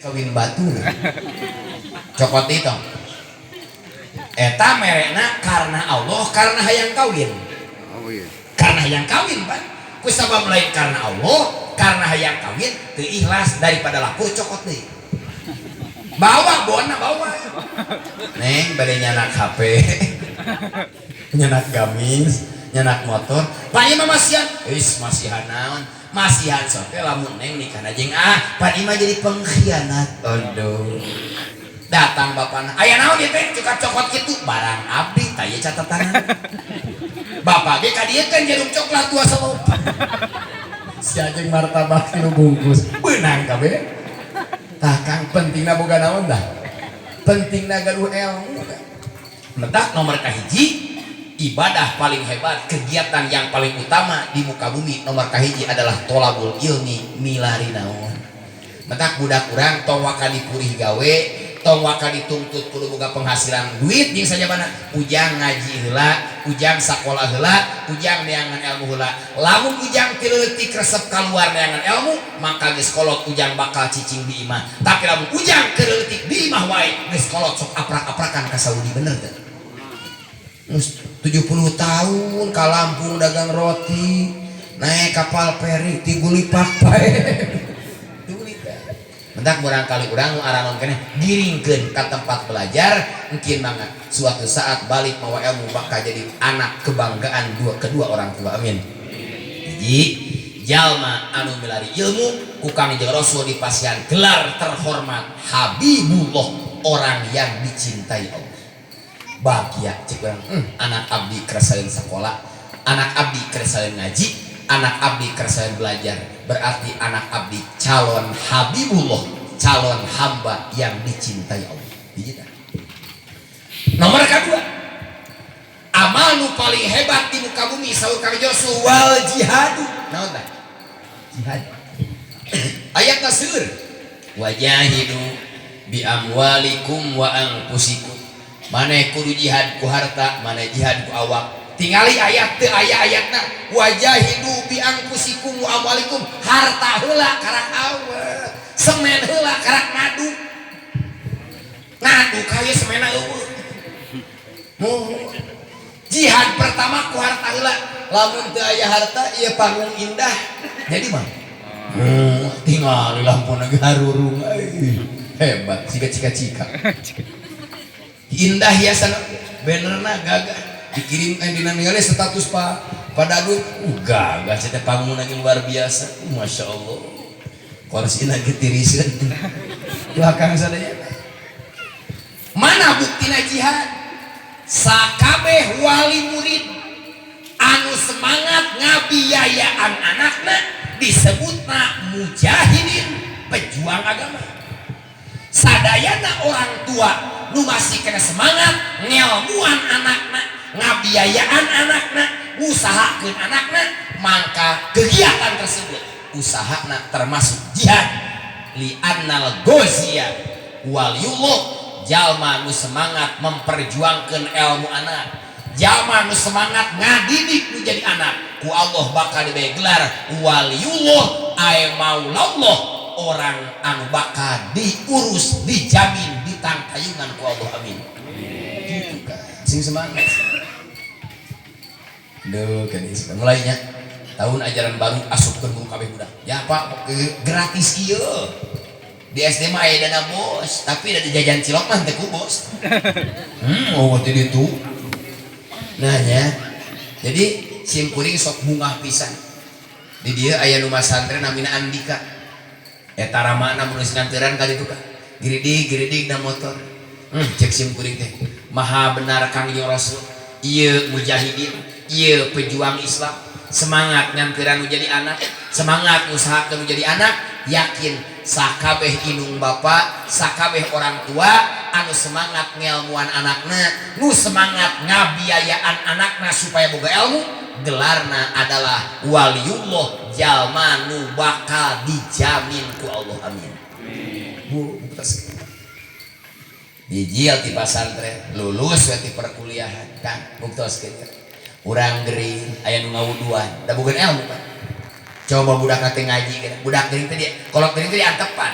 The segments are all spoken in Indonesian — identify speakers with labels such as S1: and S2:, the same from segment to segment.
S1: kawin batu cokot itu eta merekna karena Allah karena hayang kawin.
S2: Oh iya.
S1: Karena hayang kawin Pak ku sabab lain karena Allah karena hayang kawin teu ikhlas daripada laku cokot deui bawa bona bawa neng bade nyanak HP nyanak gamis nyanak motor Pak ieu mah masihan masihan naon masihan sote lamun neng nikah jeung Pak ieu mah jadi pengkhianat aduh datang bapakna aya naon ieu teh cuka cokot kitu barang abdi tah ieu catatan bapak ge ka dieu kan jarum coklat 2 selop si anjing martabak nu bungkus beunang kabeh tah kang pentingna boga naon dah pentingna gaduh ilmu ledak nomor kahiji ibadah paling hebat kegiatan yang paling utama di muka bumi nomor kahiji adalah tolabul ilmi milari naon ledak budak urang tong waka dipurih gawe tong waka dituntut kudu boga penghasilan duit jeung sajabana ujang ngaji heula ujang sakola heula ujang neangan ilmu heula lamun ujang tileutik resep kaluar neangan ilmu maka geus kolot ujang bakal cicing di imah tapi lamun ujang tileutik di imah wae geus kolot sok aprak-aprakan ka Saudi bener teh 70 tahun ka Lampung dagang roti naik kapal feri ti Gulipak bae mendak barangkali urang aranon keneh giringkeun ka tempat belajar mungkin banget suatu saat balik mawa ilmu bakal jadi anak kebanggaan kedua orang tua amin hiji jalma anu milari ilmu ku Kangjeng Rasul dipasihan gelar terhormat Habibullah orang yang dicintai Allah bahagia cek urang anak abdi keresaeun sakola anak abdi keresaeun ngaji anak abdi keresaeun belajar berarti anak abdi calon Habibullah calon hamba yang dicintai Allah digital. Nomor kedua amal nu paling hebat di muka bumi saur Kang Josu wal jihadu naon tah jihad ayat naseur wajahidu bi amwalikum wa anfusikum maneh kudu jihad ku harta maneh jihad ku awak tingali ayat teu aya ayatna wajahidu bi anfusikum wa amwalikum harta heula karak awak semen heula karak ngadu kaya semena eueuh jihad pertama ku harta heula lamun teu aya harta ieu panggung indah jadi mah tinggal lampuna ge harurung hebat cika-cika indah hiasan benerna gagah dikirim dina ningali status Pak Dadut gagah teh panggung lagi luar biasa Masya Allah korsina getiriseun belakang sadaya mana buktina jihad sakabeh wali murid anu semangat ngabiyayaan anakna disebutna mujahidin pejuang agama sadayana orang tua nu masih kena semangat ngelmuan anakna ngabiyayaan anakna usahakeun anakna maka kegiatan tersebut usahana termasuk jihad li annal gozia waliyullah jalma nu semangat memperjuangkan ilmu anak jalma nu semangat ngadidik nu jadi anak ku Allah bakal diberi gelar waliyullah ay maulallah orang anu bakal diurus dijamin ditangtayungan ku Allah amin gitu kan sing semangat duh kan mulainya tahun ajaran baru asupkeun guru kabeh budak ya Pak gratis ieu di SD mah aya dana bos tapi ada jajan cilok mah teu ku bos oh teh ditu nah nya jadi simkuring sok bungah pisan di dieu aya nu masantren namina Andika eta ramana mun nganteran ka ditu ka giridig na motor cek simkuring teh maha benar Kangjeng Rasul ieu mujahidin ieu pejuang Islam semangat nyampiran jadi anak semangat usahakeun jadi anak yakin sakabeh indung bapak sakabeh orang tua anu semangat ngelmuan anakna nu semangat ngabiayaan anakna supaya boga ilmu gelarna adalah waliullah jalma nu bakal dijamin ku Allah amin bu dijil di pasantren lulus we ti perkuliahan kan buktos kieu urang gering aya nu ngawuduan da boga ilmu kan coba budak kate ngaji kan budak gering teh kolot gering teh diantepan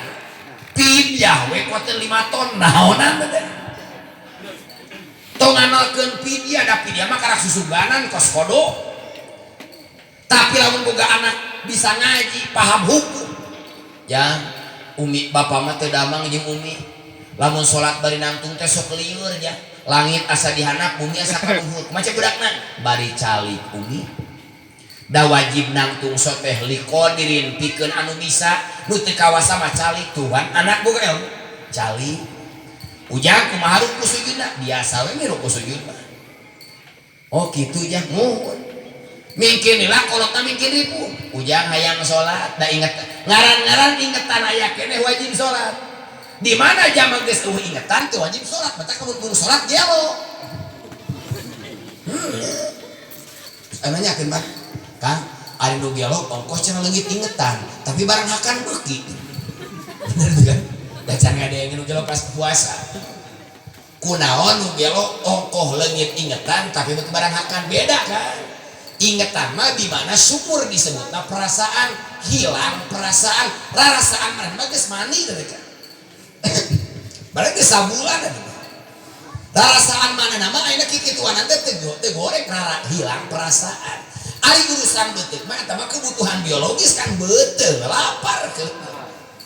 S1: video pidah we kuatin 5 ton naonan teh tong nganalkeun pidah da pidah mah karak susuganan kos kodo tapi lamun boga anak bisa ngaji paham hukum ya umi bapa mah teu damang jeung umi lamun salat bari nangtung teh sok lieur ya langit asa dihanap bumi asa kaluhur macam budakna bari calik umi da wajib nangtung soteh liqodirin pikeun anu bisa nu teu kawasa mah calik tuhan anak boga ilmu calik ujang kumaha ruku sujudna biasa we ruku sujud mah oh kitu jah muhun mungkin lah kolotna mungkin ribu ujang hayang salat da inget ngaran-ngaran ingetan aya keneh wajib salat di mana jama geus eueuh ingetan teu wajib salat mata kudu salat gelo ananya mah Kang ari nu gelo ongkos cenah leungit ingetan tapi barang makan beuki bener tuh kan da can ngadeengin nu gelo pas puasa kunaon nu gelo ongkoh leungit ingetan tapi beuki barang makan beda kan ingetan mah di mana syukur disebutna perasaan hilang perasaan rarasaan mana mah geus mani teh kan balik ke sabulan rarasaan mana nama ayeuna kikituan teh teu goreng rara hilang perasaan ari urusan beuteug mah eta mah kebutuhan biologis kan beuteung lapar ke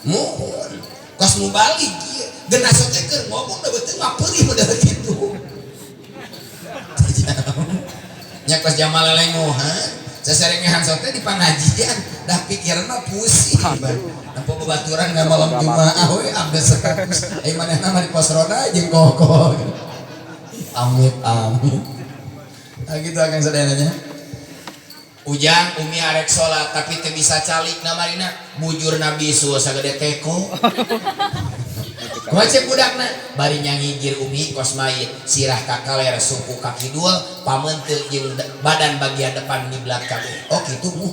S1: muhun kos nu balik ieu genas teh keur ngomong da beuteung mah peurih model kitu nya kos jamal lelengohan sasarengehan sote di pangajian dah pikirna pusing nampo babaturan nggak malam jumaah we abdes 100 ai manehna mah di pos roda jeung koko amit nah gitu akan saudara ujang umi arek sholat tapi teu bisa calik na marina bujur nabi suwa sagede teko kumaha budakna bari nyangigir umi kos mayit sirah kakaler suku kaki dua pamenteu jeung badan bagian depan ngiblat kabeh oh kitu mu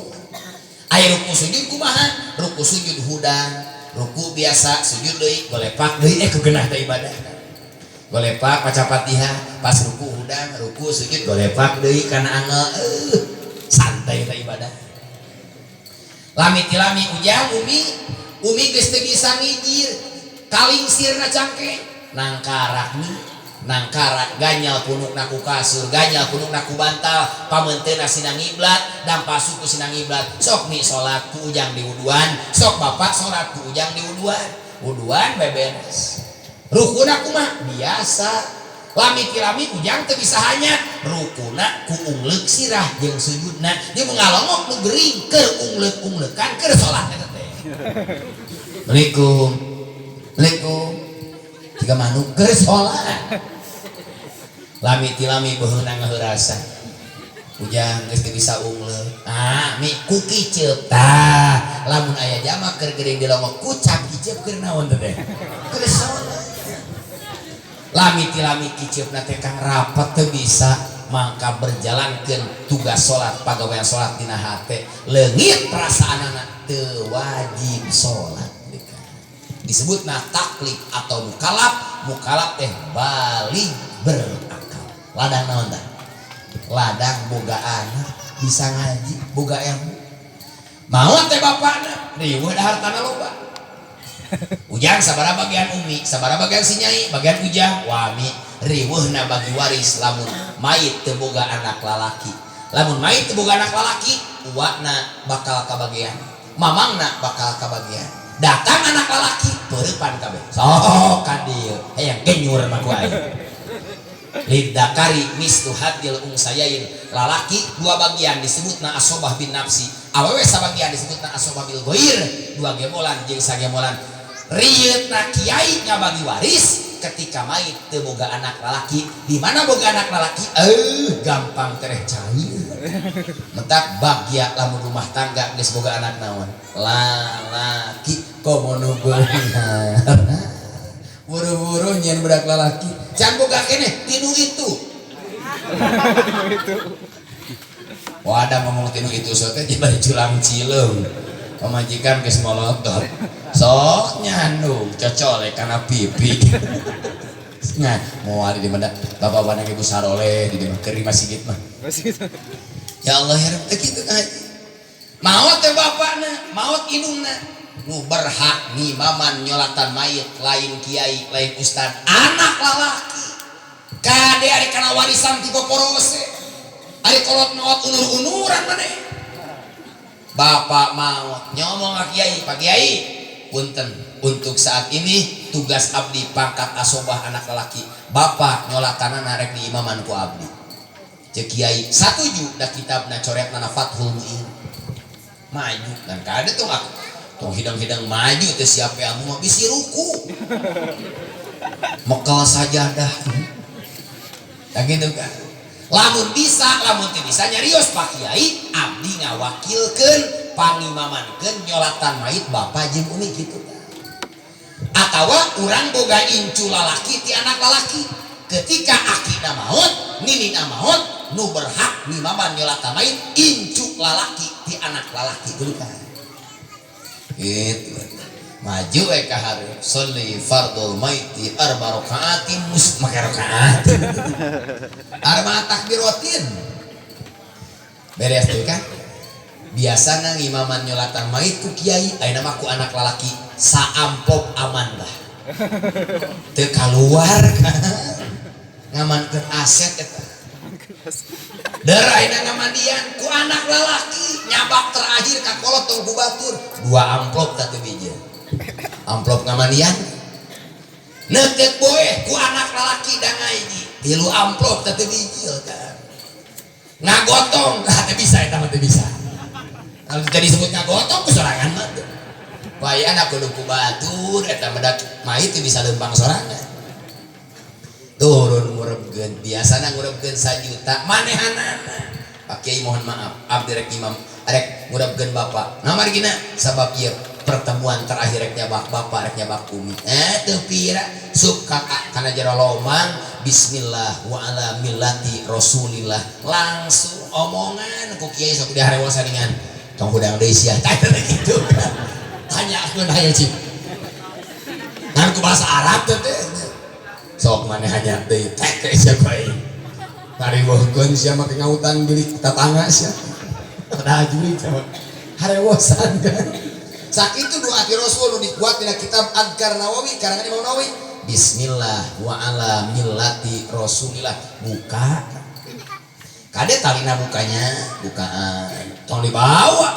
S1: aya ruku sujud kumaha ruku sujud hudang ruku biasa sujud deui golepak deui kugenah teh ibadah golepak maca Fatihah pas ruku hudang ruku sujud golepak deui kana angel santai teh ibadah lami ujang umi geus teu bisa ngijir kaling sirna cangke nangkarak nih nangkarak ganyal punukna ku kasur ganyal punukna ku bantal pamenteuna sinang ngiblat dan pasuku sinang ngiblat sok mi salat ku ujang di wuduan sok bapak salat ku ujang di wuduan beberes rukuna kumaha biasa lami ujang teu bisa hanya rukuna ku ungleuk sirah jeung sujudna dia mengalongok nu gering keur ungleuk-ungleukan keur salat eta teh Assalamualaikum jika manuk keur salat lami beunang ngaheurasan ujang geus teu bisa ungleuk mi ku kiceup tah lamun aya jama keur geuring dilongok ku cap kiceup keur naon teh keur salat lami kiceupna teh kang rapat teu bisa mangka berjalankeun tugas salat pagawean salat dina hate leungit perasaanana teu wajib salat disebutna taklif atau mukalaf teh balik berakal ladang naon tah ladang boga anak bisa ngaji boga ilmu maot teh bapana riweuh da hartana loba ujang sabaraha bagian umi sabaraha bagian si nyai bagian ujang wami riweuhna bagi waris lamun mayit teu boga anak lalaki lamun mayit teu boga anak lalaki uwana bakal kabagian mamangna bakal kabagian datang anak lalaki peurepan kabeh sok ka dieu hayang genyur mah ku aing lidakari mislu hadil ungsayain lalaki dua bagian disebutna asobah bin nafsi awewe sabagian disebutna asobah bil goir dua gemolan jeung sagemolan rieutna kiai ngabagi waris ketika mayit teu boga anak lalaki di mana boga anak lalaki gampang tereh cair mentak bagya lamun rumah tangga geus boga anak naon lalaki komono beunghar buru-buru nyen budak lalaki can boga keneh tinu itu wadah ngomong tinu itu sote di bari culang cileung pamajikan geus molotot sok nyandung cocolek kana pipi nah mau ada di mana bapak-bapak ibu saroleh di mana keur di masjid mah ya Allah ya Rabb kitu kan maot teh bapakna maot indungna nu berhak ngimaman nyolatan mayit lain kiai lain ustad anak lalaki kade ari kana warisan ti poporose ari kolot maot unur-unuran maneh bapak maot nyomong ka kiai pak kiai punten untuk saat ini tugas abdi pangkat asobah anak lelaki bapak nyolatanana rek diimaman ku abdi cek kiai satuju da kitabna coretna Fathul Muin maju dan kade tuh aku tong hidang-hidang maju teh siapa yang mau bisi ruku mekal sajadah tak gitu kan lamun bisa lamun teu bisa nyarios pak kiai abdi ngawakilkeun pangimamankeun nyolatan mayit bapak jeung umi kitu atawa urang boga incu lalaki ti anak lalaki ketika akina maot ninina maot nu berhak ngimaman nyolatan mayit incu lalaki ti anak lalaki kudu kan gitu maju ka hareup sholli fardul maiti arba rakaatin make rakaat arba takbiratin beres tuh kan biasana ngimaman nyolatan mayit ku kiai ayeuna mah ku anak lalaki saamplop amandah teu kaluar ngamankeun aset eta ayeuna ngamandian ku anak lalaki nyabak terakhir ka kolot tong ku batur 2 amplop teh biji amplop ngamandian neukeut boe ku anak lalaki da ngaiji 3 amplop teh biji kan ngagotong teh bisa eta mah teh bisa kalau jadi sebut ngagotong sorangan mah bae anak kudu ku batur eta medak mayit bisa leumpang sorangan turun ngurebkeun biasana ngurebkeun 1 juta manehanana Pak Kiai mohon maaf abdi rek imam rek ngurebkeun bapak namargina sabab ieu pertemuan terakhir rek nyabak bapak rek nyabak umi teu pira sub kana jero lomang bismillah wa ala millati rasulillah langsung omongan ku kiai sok diharewas saringan tong hudang deui sia tah kitu tanyakeun aya cing ngan ku bahasa Arab teh sok maneh hanya deui tek sia koe pariwohkeun sia make ngautan geulik tatangga sia pada jurig harewasan kan sakitu doa ti Rasul nu dikuat dina kitab Adkar Nawawi karangan Imam Nawawi bismillah wa ala millati rasulillah buka kade talina bukanya bukaan tong dibawa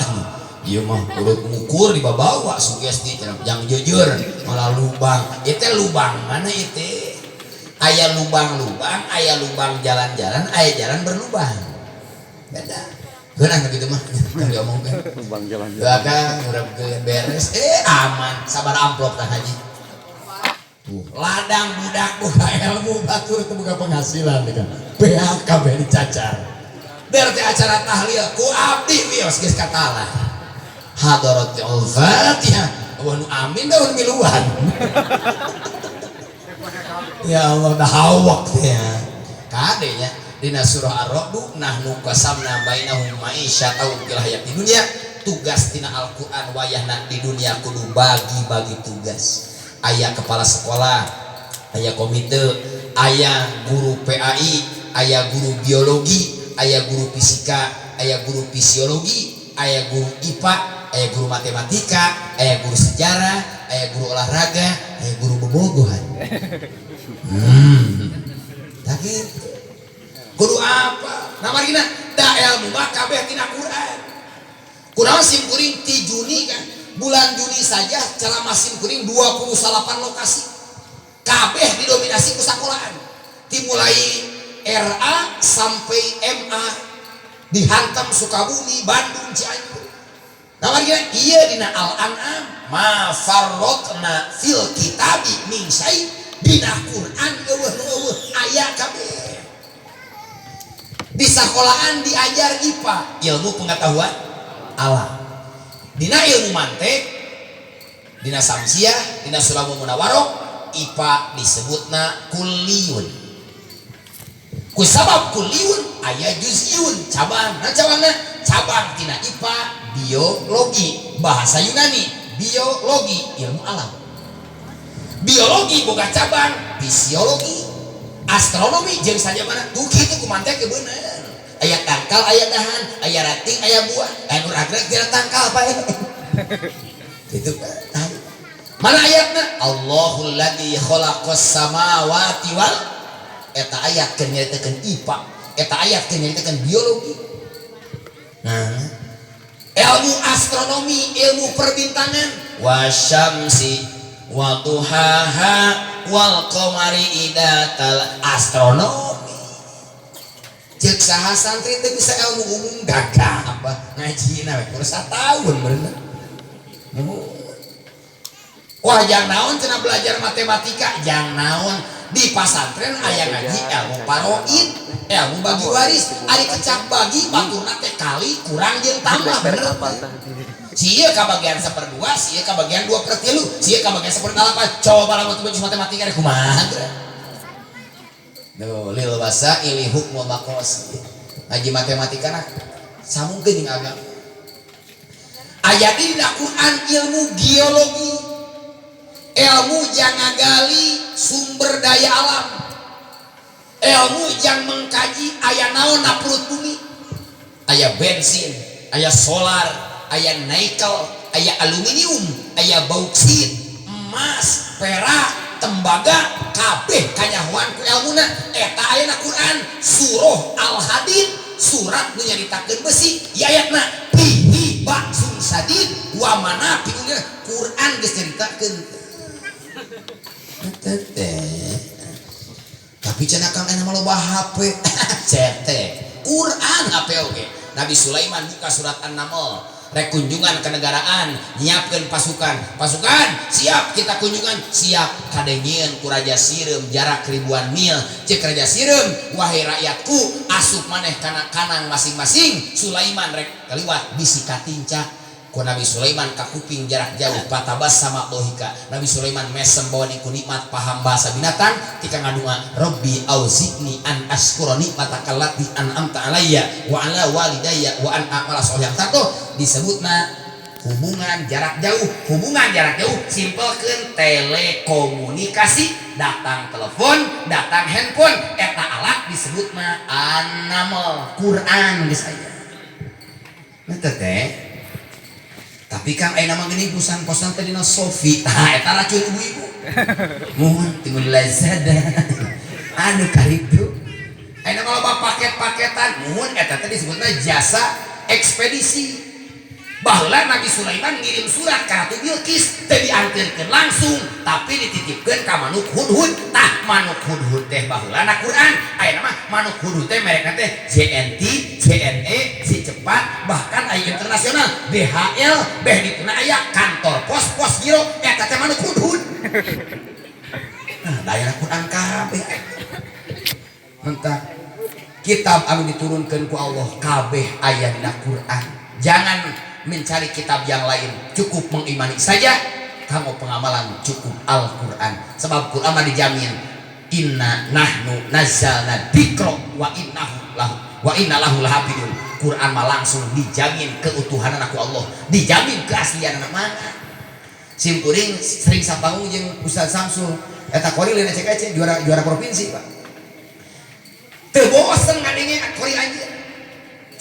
S1: ieu mah urut ngukur dibawa sugesti jangan jujur malah lubang ieu teh lubang mana ieu teh aya lubang-lubang aya lubang jalan-jalan aya jalan berlubang beda geunang gitu mah kan diomongkeun lubang jalan-jalan doakan urang beres aman sabar amplop tah haji ladang budak boga ilmu batur teu boga penghasilan kan beak kabeh dicacar berarti acara tahlil ku abdi wios geus katalah hadaratul fatihah wa nu amin daun miluan ya Allah dah hawak ya kadenya dina surah Ar-Ra'd nahnu qasamna bainahum ma'isyatan fil hayati dunya tugas tina Al-Qur'an wayahna di dunia kudu bagi-bagi tugas aya kepala sekolah aya komite aya guru PAI aya guru biologi aya guru fisika aya guru fisiologi aya guru IPA aya guru matematika aya guru sejarah aya guru olahraga aya guru bobogohan tak gitu kudu apa namargina da ilmu mah kabeh tina Quran kunaon sim kuring ti Juni kan bulan Juni saja ceramah sim kuring 28 lokasi kabeh didominasi ku sakolahan dimulai RA sampai MA dihantam Sukabumi Bandung Cianjur namargina ieu dina Al-An'am ma farrotna fil kitabi min syai dina Quran eueuh aya kabeh di sekolahan diajar IPA ilmu pengetahuan alam dina ilmu mantek dina samsiah dina sulamu munawaroh IPA disebutna kuliun kusabab kuliun aya juz'iun cabang nah cabang tina IPA biologi bahasa Yunani biologi ilmu alam biologi boga cabang fisiologi astronomi jeung saja mana tuh kitu kumantek ke bener aya tangkal aya dahan aya rating aya buah anu ragreg geura tangkal bae Gitu kan. Mana ayatna? Allahul ladzi khalaqas samawati wal, eta ayat keur nyaritakeun IPA, eta ayat keur nyaritakeun biologi. Nah, ilmu astronomi, ilmu perbintangan, wasyamsi wa duhaha wal qamari idatal, astronomi. Cek saha santri teh bisa ilmu umum gagah apa ngajina we kurang satahun bener. Wah jang naon cenah belajar matematika, jang naon di pasantren aya ngaji ilmu paroid, ilmu bagi waris, ari kecap bagi baturna teh kali kurang jeung tambah bener. Sia kabagian 1/2, sia kabagian 2/3, sia kabagian 1/8. Coba lamun teu matematika rek kumaha? Duh, lil basa ili hukmul maqasid. Ngaji matematika na samungkeun jeung agama. Aya dina Quran ilmu geologi. Ilmu yang ngagali sumber daya alam, ilmu yang mengkaji aya naon na perut bumi, aya bensin, aya solar, aya nikel, aya aluminium, aya bauksit, emas, perak, tembaga, kabeh kanyahoan ku ilmuna. Eta aya na Quran surah Al-Hadid, surat nu nyaritakeun besi. Ya ayatna fihi ba'sun sadid wa manafi'u, Quran geus nyaritakeun. Tapi cenah kang enak loba HP cete Quran HP oge. Nabi Sulaiman buka surat An-Naml, rek kunjungan kenegaraan, nyiapkeun pasukan siap, kita kunjungan siap, kadengieun ku raja Sireum jarak ribuan mil. Cek raja Sireum, wahai rakyatku asup maneh kana kanang masing-masing. Sulaiman rek kaliwat bisi katinca ku Nabi Sulaiman ka kuping jarak jauh, patabas sama lohika. Nabi Sulaiman mesem bawa niku nikmat paham bahasa binatang, tika ngadua Rabbi auzi'ni an askura nikmataka allati an'amta alayya wa ala walidayya wa an a'mala sholihan. Tato disebutna hubungan jarak jauh. Hubungan jarak jauh simpelkeun telekomunikasi, datang telepon, datang handphone, eta alat disebutna An-Naml. Quran geus aya. Nah teh tapi Kang aya nama gini posan teh dina Sofi. Tah eta racun ibu-ibu. Muhun timul lazada. Anu karitu. Aya nama loba paket-paketan. Muhun eta teh disebutna jasa ekspedisi. Baheula Nabi Sulaiman ngirim surat ka Ratu Bilqis teh diantarkeun langsung, tapi dititipkeun ka manuk hudhud. Tah manuk hudhud teh baheulana Quran. Aya nama manuk hudhud teh merekna teh JNT, JNE, si cepat, bahkan aya internasional DHL, beh dituna aya kantor pos giro eta teh manuk hudhud. Nah, daya Quran kabeh. Mentah kitab anu diturunkeun ku Allah kabeh aya dina Quran. Jangan mencari kitab yang lain, cukup mengimani saja. Kamu pengamalan cukup Al-Quran, sebab Quran mah dijamin inna nahnu nazzalna dzikra wa inna lahu lahafidun. Quran mah langsung dijamin keutuhanan aku Allah, dijamin keaslian anak mana. Sim kuring sering sapangu jeung Ustaz Samsul eta kori lain cek juara provinsi Pak. Teu bosen ngadenge kori anjeun.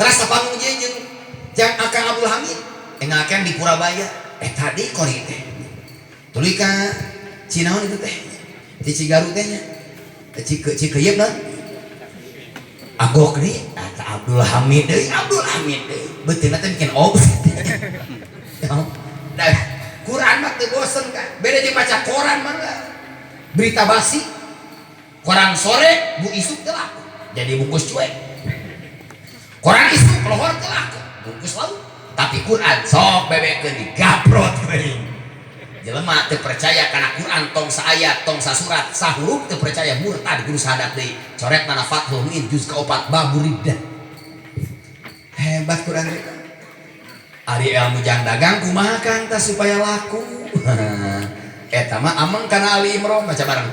S1: Terus sapangu jeung Jang Akang Abdul Hamid engakeun di Purabaya tadi kori teh tuluy ka cinaon itu teh di Cigaru teh nya Cikeuyeub naon agok deui eta Abdul Hamid deui beuteuna teh bikin obs. Da Quran mah teu bosen kan, beda jeung baca koran mah berita basi. Koran sore bu isuk teh laku jadi bungkus cuek, koran isuk lohor teh laku bungkus lauk. Tapi Quran sok bebekeun digabrot geuning. Jelema teu percaya kana Quran tong saayat, tong sasurat, sahuruf teu percaya murtad guru sahadat deui. Coret mana Fathul Muin juz ka-4 bab riddah. Hebat Quran teh. Ari ilmu jang dagang kumaha Kang tah supaya laku. Eta mah ameng kana Ali Imran baca bareng.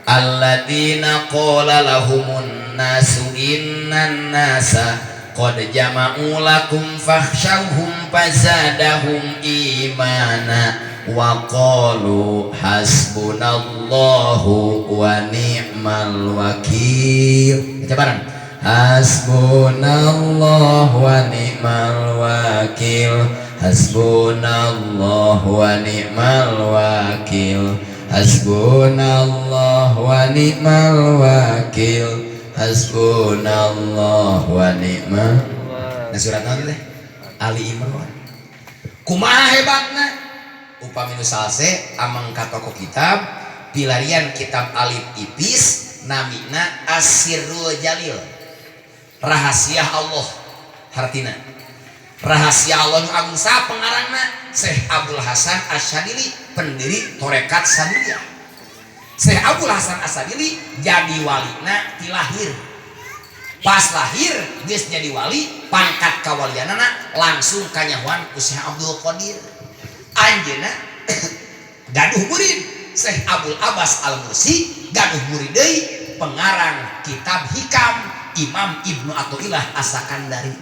S1: Alladzina qala lahumun nasu innan nasa qad jama'u lakum fakhshawhum fazadahum imana wa qalu hasbunallahu wa ni'mal wakil. Baca bareng. Hasbunallahu wa ni'mal wakil. Hasbunallah wa ni'mal wakil. Hasbunallah wa ni'mal wakil. Hasbunallah wa ni'mal. Nah surat nanti teh Ali Imran. Kumaha hebatna upami nu salse amang ka toko kitab pilarian kitab alif ipis namina Asirul Jalil, rahasia Allah hartina rahasia Allah nu agung. Sa pengarangna Syekh Abdul Hasan Asyadili, pendiri Torekat Sadiliyah. Syekh Abdul Hasan Asyadili jadi walina ti lahir. Pas lahir geus jadi wali, pangkat kawalianana langsung kanyahuan ku Syekh Abdul Qadir. Anjeunna gaduh murid Syekh Abdul Abbas Al-Mursi, gaduh murid deui pengarang kitab Hikam Imam Ibnu Athaillah As-Sakandari.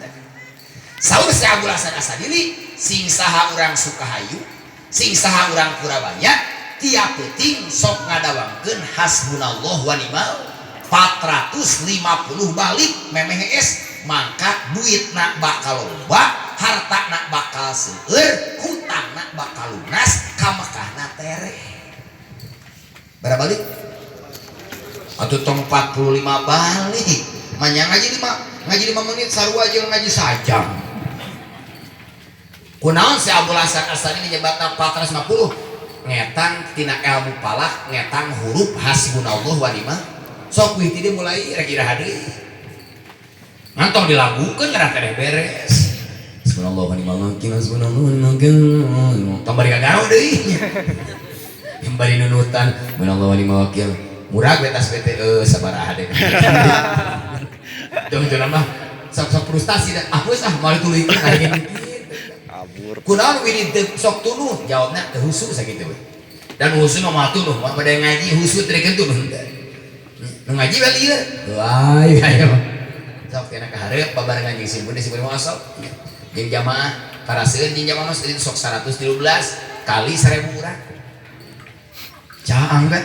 S1: Saur Syekh Abdul Hasan Asyadili, sing saha urang Sukahayu, sing saha urang Purabaya, tiap penting sok ngadawangkeun hasbunallah wa ni'mal 450 balik memehes, mangka duitna bakal loba, hartana bakal seueur, hutangna bakal lunas, ka Mekahna tere. Berapa balik? Atuh tong 45 balik. Manya ngaji 5 menit sarua jeung ngaji sajam. Kunaon si Abdul Hasan Asyadili nyebutna 450? Ngetang tina ilmu palak, ngetang huruf hasbunallah wa ni'mal. Sok wih tidak mulai kira-kira deui. Ngantong dilagukeun gara teh beres. Hasbunallah wa ni'mal wakil, hasbunallah wa ni'mal wakil. Tambari kagaro deui. Yang bari nunutan, hasbunallah wa ni'mal wakil. Murag betas bete sabaraha deui. Tuh mah sok frustasi dah. Ah wis mari tuluykeun ayeuna kitu. Kabur. Kunaon wih sok tuluh jawabna teu husu sakitu we. Dan husu mah tuluh, pada ngaji husu teh tuluh. Ngaji bal ieu. Wah, ayo. Sok kena ka hareup babarengan jeung simpun mah sok. Jeung jamaah karaseueun jeung jamaah mah sok 113 kali 1000 urang. Caang kan?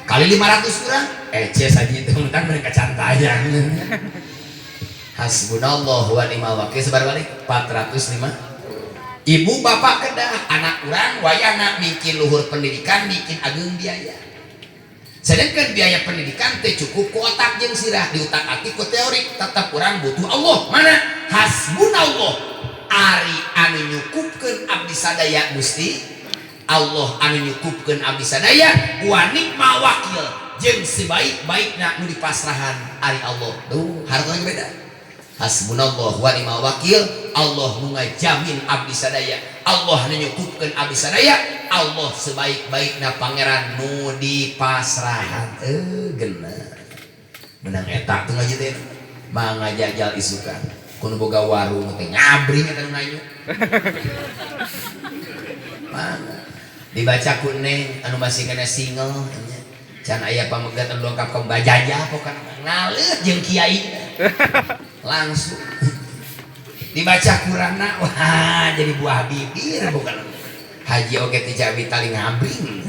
S1: Kali 500 urang. Ece saji teh mentang mereka cantayang. Hasbunallah wa ni'mal wakil sebar balik 405. Ibu bapak kedah anak urang wayana bikin luhur pendidikan bikin ageung biaya. Sedangkan biaya pendidikan teh cukup ku otak jeung sirah diutak-atik ku teori, tetep urang butuh Allah. Mana? Hasbunallah. Ari anu nyukupkeun abdi sadaya Gusti Allah, anu nyukupkeun abdi sadaya wa ni'mal wakil jeung sebaik-baikna nu dipasrahan ari Allah. Tuh, hartana beda. Hasbunallah wa ni'mal wakil, Allah nu ngajamin abdi sadaya, Allah nu nyukupkeun abdi sadaya, Allah sebaik-baikna pangeran nu dipasrahan. Geuna menang eta teu ngaji teh mah ngajajal isukan kudu boga warung teh ngabring eta nu ngayu. Mana dibaca ku Neng anu masih kena single can aya pamegat anu lengkap ka bajajah pokona ngaleuh jeung kiai langsung dibaca Qur'anna wah jadi buah bibir bukan haji oge teh jabi tali ngabring.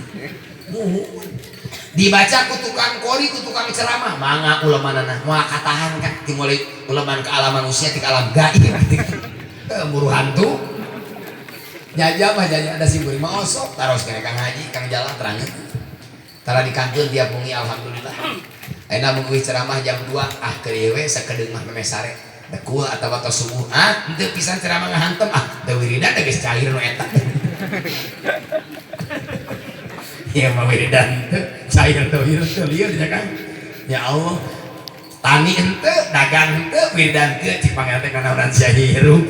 S1: Dibaca ku tukang kori ku tukang ceramah mangga ulemanana moal katahan kan ti mulai uleman ke alam manusia ti alam gaib buru hantu jajah mah jajah ada simbol mah osok taros kene kang haji kang jalan terangin tara di kantor dia bungi alhamdulillah. Ayeuna mungguh ceramah jam 2 keur ieu we sakedeung mah meme sare dekul atawa tos subuh henteu pisan ceramah ngahantem teu wiridan da geus cair nu eta. Ya mah wiridan cair teu lieur nya kan. Ya Allah tani henteu dagang henteu wiridan teu cik pangeran teh kana urang sia hirup.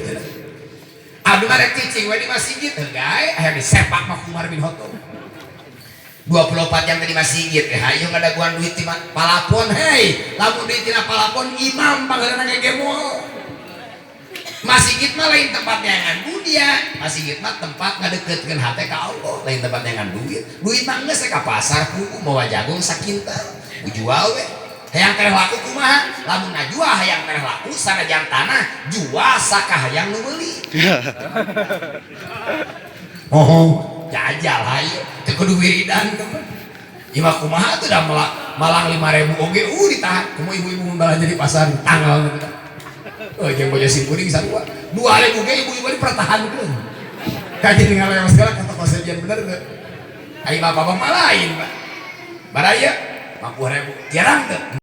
S1: Abdi mah rek cicing we di masjid teu gae aya disepak mah Umar bin Khattab. 24 jam di masjid hayu ngadaguan duit di palapon hei lamun duit tina palapon imam pangeureunna ngegemol. Masjid mah lain tempat nyangan budia, masjid mah tempat ngadeukeutkeun hate ka Allah, lain tempat nyangan duit. Duit mah geus ka pasar pugu mawa jagung sakintal dijual we. Hayang tereh laku kumaha? Lamun ngajual hayang tereh laku sanajan tanah jual sakahayang nu meuli. Oh jajal hayu teu kudu wiridan imah kumaha teh da malang 5.000 oge ditahan kumaha ibu-ibu mun balanja di pasar tanggal jeung bojo simkuring sarua 2.000 ge ibu-ibu dipertahankeun Kan jadi ngalewa segala kata kosejian bener tuh. Ayo bapak mah lain, Pak. Baraya 50.000 jarang tuh.